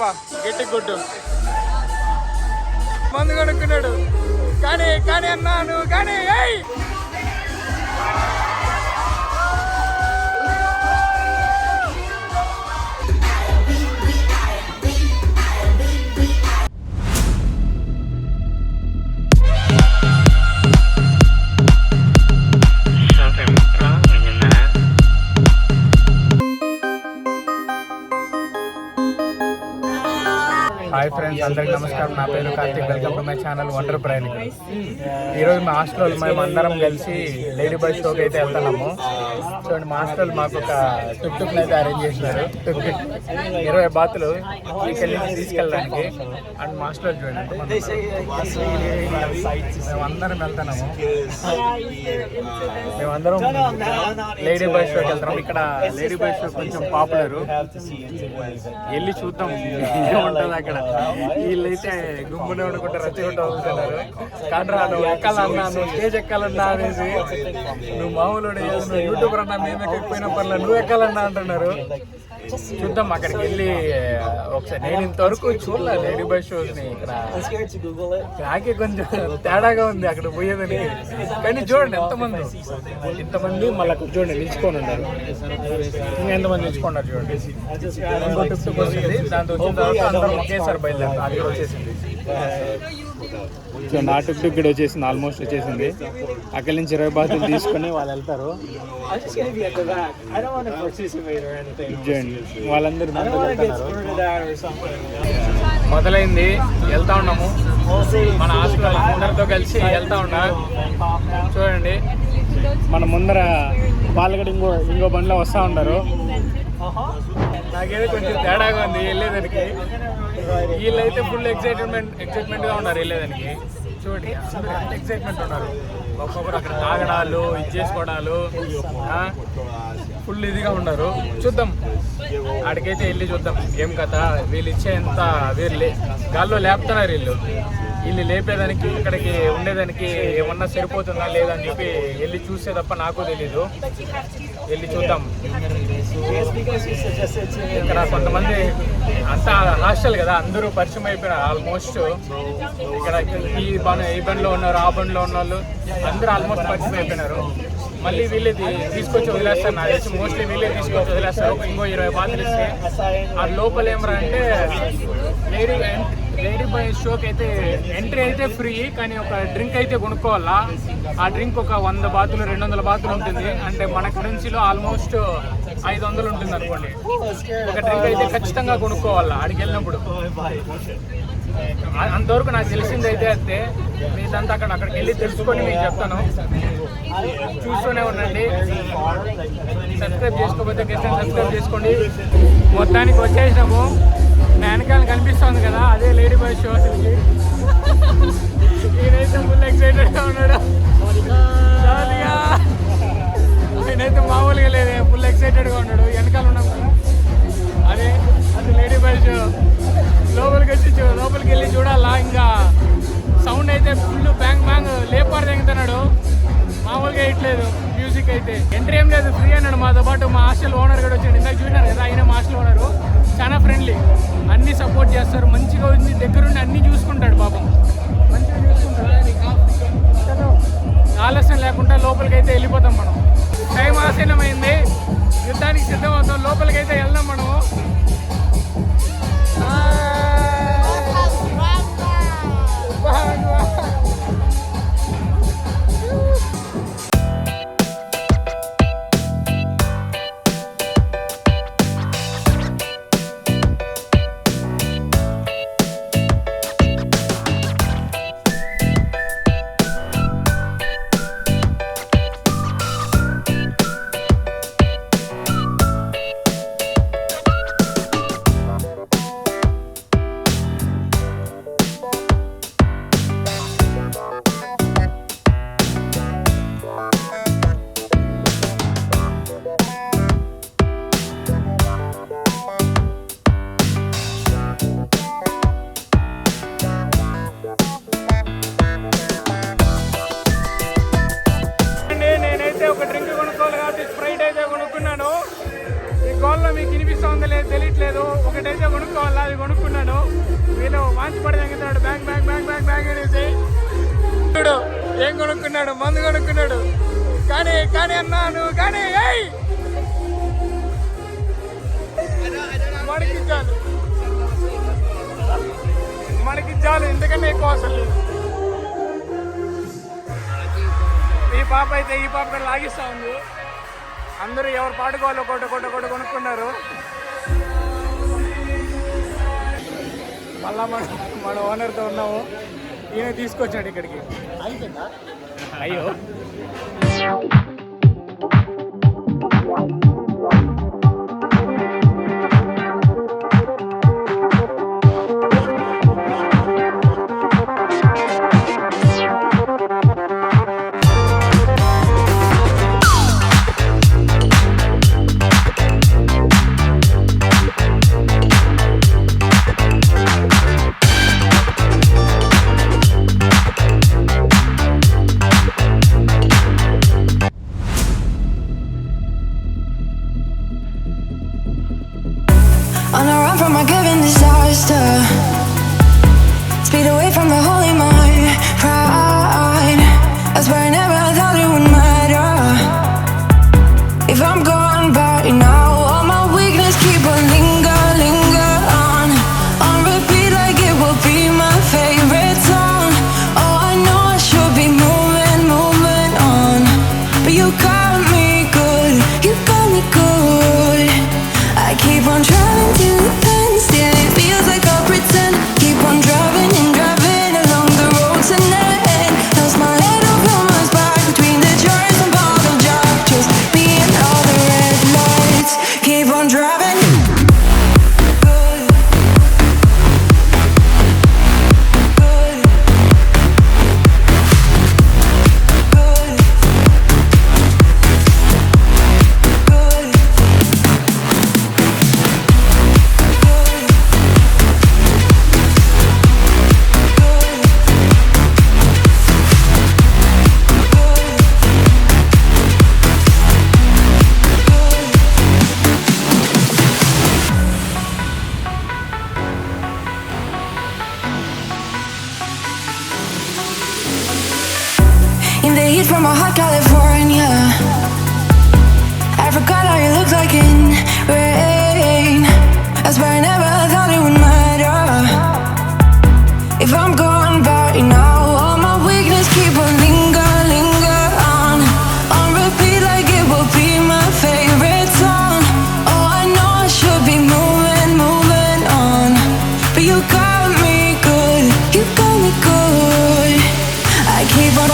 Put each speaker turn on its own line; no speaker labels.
పాప గట్టి కొట్టు మందు కొనుక్కున్నాడు కానీ అన్నాను కానీ హాయ్ ఫ్రెండ్స్, అందరికి నమస్కారం. నా పేరు Karthik. Welcome to my channel wonder ప్రయాణికులు. ఈరోజు మా హాస్టల్ మేము అందరం కలిసి లేడీ బాయ్ షోకి అయితే వెళ్తున్నాము. చూడండి, మా హాస్టల్ మాకు ఒక టుక్ అయితే అరేంజ్ చేసినారు. 20 బాతులు ఇక్కడి నుంచి తీసుకెళ్ళడానికి. అండ్ మా హాస్టల్ చూడండి, మేము అందరం వెళ్తున్నాము. మేమందరం లేడీ బాయ్ షోకి వెళ్తున్నాం. ఇక్కడ లేడీ బాయ్ షో కొంచెం పాపులర్. వెళ్ళి చూద్దాం ఏముంటుంది అక్కడ. వీళ్ళైతే గుమ్మునే అనుకుంటే రచ్చకుండా అవుతున్నారు. కానీ నువ్వు ఎక్కాలన్నా, నువ్వు స్టేజ్ ఎక్కాలన్నా అనేసి, నువ్వు మామూలు యూట్యూబర్ అన్నా మేము ఎక్కకపోయినా పర్లేదు, నువ్వు ఎక్కాలన్నా అంటున్నారు. చూద్దాం అక్కడికి వెళ్ళి ఒకసారి. నేను ఇంతవరకు చూడలేదు లేడీ బాయ్ షోస్ ని. ఇక్కడ నాకే కొంచెం తేడాగా ఉంది అక్కడ పోయేదని. కానీ చూడండి ఇంతమంది మళ్ళీ చూడండి నిలుచుకొని ఉన్నారు. ఇంకా ఎంతమంది నిలుచుకున్నారు చూడండి. ఇంకో టిప్ వచ్చింది, దాంతో వచ్చిన తర్వాత అందరం ఒకేసారి బయలుదేరుతాం. అది వచ్చేసింది. సో నా టిప్ ఇక్కడ వచ్చేసింది, ఆల్మోస్ట్ వచ్చేసింది. అక్కడి నుంచి 20 బాతులు తీసుకొని వాళ్ళు వెళ్తారు. వాళ్ళందరూ మొదలైంది. వెళ్తా ఉన్నాము. మన హాస్టల్ అందరితో కలిసి వెళ్తా ఉన్నా. చూడండి, మన ముందర పాలగడ ఇంకో బండిలో వస్తూ ఉన్నారు. నాకేదో కొంచెం తేడాగా ఉంది వెళ్ళేదానికి. వీళ్ళైతే ఫుల్ ఎక్సైట్మెంట్గా ఉన్నారు వెళ్ళేదానికి. చూడండి, అందరూ ఎంత ఎక్సైట్మెంట్ ఉన్నారు. ఒక్కొక్కరు అక్కడ తాగడాలు, ఇది చేసుకోవడాలు, ఫుల్ ఇదిగా ఉన్నారు. చూద్దాం, ఆడికైతే వెళ్ళి చూద్దాం ఏం కథ. వీళ్ళు ఇచ్చేంత వీళ్ళు గాల్లో లేపుతున్నారు. వీళ్ళు లేపేదానికి ఇక్కడికి ఉండేదానికి ఏమన్నా సరిపోతుందా లేదా అని చెప్పి వెళ్ళి చూస్తే తప్ప నాకు తెలీదు. వెళ్ళి చూద్దాం. ఇక్కడ కొంతమంది అంతా హాస్టల్ కదా, అందరూ పరిచయం అయిపోయినారు ఆల్మోస్ట్. ఇక్కడ ఈ బండిలో ఉన్నారు, ఆ బండిలో ఉన్న వాళ్ళు అందరూ ఆల్మోస్ట్ పరిచయం అయిపోయినారు. మళ్ళీ వీళ్ళే తీసుకొచ్చి వదిలేస్తారు. నాకు తెలిసి మోస్ట్లీ వీళ్ళే తీసుకొచ్చి వదిలేస్తారు. ఇంకో 20 బాతులు ఇస్తే ఆ లోపల ఏమరా అంటే లేడీ బాయ్ షోకి అయితే ఎంట్రీ అయితే ఫ్రీ, కానీ ఒక డ్రింక్ అయితే కొనుక్కోవాలా. ఆ డ్రింక్ ఒక 100 బాతులు 200 బాతులు ఉంటుంది. అంటే మన కరెన్సీలో ఆల్మోస్ట్ 500 ఉంటుంది అనుకోండి. ఒక డ్రింక్ అయితే ఖచ్చితంగా కొనుక్కోవాలా ఆడికి వెళ్ళినప్పుడు. అంతవరకు నాకు తెలిసింది అయితే అంతే. మీదంతా అక్కడికి వెళ్ళి తెలుసుకొని మీకు చెప్తాను. చూస్తూనే ఉండండి. సబ్స్క్రైబ్ చేసుకోకపోతే సబ్స్క్రైబ్ చేసుకోండి. మొత్తానికి వచ్చేసినాము. వెనకాల కనిపిస్తుంది కదా, అదే లేడీ బాయ్ షో. అసలుకి ఈయనైతే ఫుల్ ఎక్సైటెడ్గా ఉన్నాడు. ఈయనైతే మామూలుగా లేదు, ఫుల్ ఎక్సైటెడ్గా ఉన్నాడు. వెనకాల ఉన్నాం కదా, అదే లేడీ బాయ్ షో. లోపలికి వెళ్ళి చూడాలా. ఇంకా సౌండ్ అయితే ఫుల్ బ్యాంగ్ లేపారు తెగుతున్నాడు. మామూలుగా ఇట్లేదు మ్యూజిక్ అయితే. ఎంట్రీ ఏం లేదు, ఫ్రీ అన్నాడు. మాతో పాటు మా హాస్టల్ ఓనర్ కూడా వచ్చాడు. ఇందాక చూసినారు కదా, ఆయన మా హాస్టల్ ఓనరు. చాలా ఫ్రెండ్లీ, అన్నీ సపోర్ట్ చేస్తారు. మంచిగా ఉంది, దగ్గరుండి అన్నీ చూసుకుంటాడు. పాపం మంచిగా చూసుకుంటాడు. ఆలస్యం లేకుండా లోపలికైతే వెళ్ళిపోతాం మనం. టైం ఆసీనమైంది, యుద్ధానికి సిద్ధమవుతాం. లోపలికైతే వెళ్దాం మనము. లేదు తెలియట్లేదు. ఒకటైతే కొనుక్కోవాలా, అది కొనుక్కున్నాను. వీళ్ళు వాంచి పడి తగ్గుతున్నాడు bank bank bank bank bank అనేసి. చూడు ఏం కొనుక్కున్నాడు, మందు కొనుక్కున్నాడు. కానీ కానీ అన్నా నువ్వు కానీ మనకి చాలు ఎందుకంటే ఎక్కువ అవసరం లేదు. ఈ పాప అయితే ఈ పాప లాగిస్తా ఉంది. అందరూ ఎవరు పాడుకోవాలో కొట్ట కొనుక్కున్నారు. మళ్ళా మన ఓనర్తో ఉన్నాము. ఈయన తీసుకొచ్చాడు ఇక్కడికి. అయ్యో
On a run from a given disaster, speed away from the holy mind, pride. That's where I never thought it would matter. If I'm gone by now, all my weakness keep on linger on repeat like it will be my favorite song. Oh, I know I should be moving on, but you got me good, you got me good. I keep on trying to end, still it feels like I'll pretend. Keep on driving and driving along the road tonight. Lost my head over my back between the jars and bottle jar. Just me and all the red lights. Keep on driving. Good. Good. Good. Good. In the heat from a hot California, I forgot how you look like in rain. That's why I never thought it would matter. If I'm gone by now, all my weakness keep on linger on repeat like it will be my favorite song. Oh, I know I should be moving on, but you got me good, you got me good. I keep on